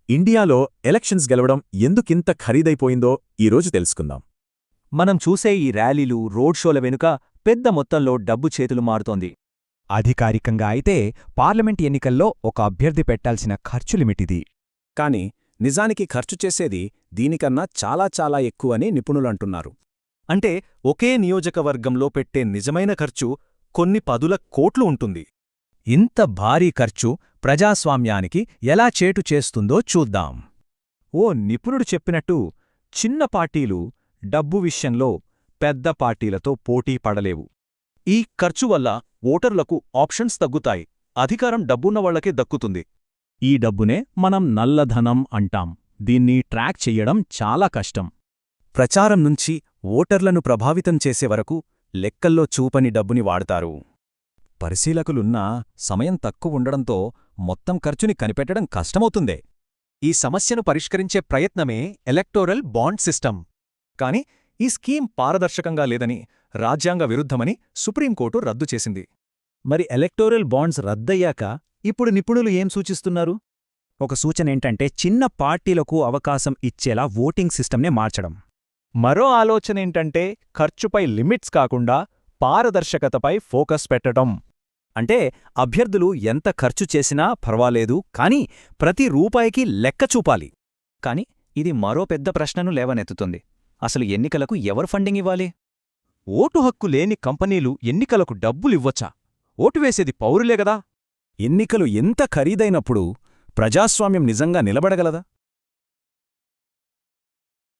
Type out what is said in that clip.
ఇండియాలో ఎలక్షన్స్ గెలవడం ఎందుకింత ఖరీదైపోయిందో ఈరోజు తెలుసుకుందాం. మనం చూసే ఈ ర్యాలీలు, రోడ్ షోల వెనుక పెద్ద మొత్తంలో డబ్బు చేతులు మారుతోంది. అధికారికంగా అయితే పార్లమెంట్ ఎన్నికల్లో ఒక అభ్యర్థి పెట్టాల్సిన ఖర్చు లిమిటిది. కాని నిజానికి ఖర్చు చేసేది దీనికన్నా చాలా చాలా ఎక్కువని నిపుణులంటున్నారు. అంటే ఒకే నియోజకవర్గంలో పెట్టే నిజమైన ఖర్చు కొన్ని పదుల కోట్లు ఉంటుంది. ఇంత భారీ ఖర్చు ప్రజాస్వామ్యానికి ఎలా చేటు చేస్తుందో చూద్దాం. ఓ నిపుణుడు చెప్పినట్టు చిన్న పార్టీలు డబ్బు విషయంలో పెద్ద పార్టీలతో పోటీ పడలేవు. ఈ ఖర్చు వల్ల ఓటర్లకు ఆప్షన్స్ తగ్గుతాయి, అధికారం డబ్బున్నవాళ్లకే దక్కుతుంది. ఈ డబ్బునే మనం నల్లధనం అంటాం. దీన్ని ట్రాక్ చెయ్యడం చాలా కష్టం. ప్రచారం నుంచి ఓటర్లను ప్రభావితం చేసే వరకు లెక్కల్లో చూపని డబ్బుని వాడతారు. పరిశీలకులున్నా సమయం తక్కువుండడంతో మొత్తం ఖర్చుని కనిపెట్టడం కష్టమవుతుందే. ఈ సమస్యను పరిష్కరించే ప్రయత్నమే ఎలక్టోరల్ బాండ్ సిస్టమ్. కాని ఈ స్కీమ్ పారదర్శకంగా లేదని, రాజ్యాంగ విరుద్ధమని సుప్రీంకోర్టు రద్దు చేసింది. మరి ఎలక్టోరల్ బాండ్స్ రద్దయ్యాక ఇప్పుడు నిపుణులు ఏం సూచిస్తున్నారు? ఒక సూచనేంటంటే చిన్న పార్టీలకు అవకాశం ఇచ్చేలా ఓటింగ్ సిస్టమ్నే మార్చడం. మరో ఆలోచనేంటంటే ఖర్చుపై లిమిట్స్ కాకుండా పారదర్శకతపై ఫోకస్ పెట్టడం. అంటే అభ్యర్థులు ఎంత ఖర్చు చేసినా పర్వాలేదు, కానీ ప్రతి రూపాయికి లెక్క చూపాలి. కాని ఇది మరో పెద్ద ప్రశ్నను లేవనెత్తుతుంది. అసలు ఎన్నికలకు ఎవరు ఫండింగ్ ఇవ్వాలి? ఓటు హక్కు లేని కంపెనీలు ఎన్నికలకు డబ్బులివ్వచ్చా? ఓటు వేసేది పౌరులే గదా. ఎన్నికలు ఎంత ఖరీదైనప్పుడు ప్రజాస్వామ్యం నిజంగా నిలబడగలదా?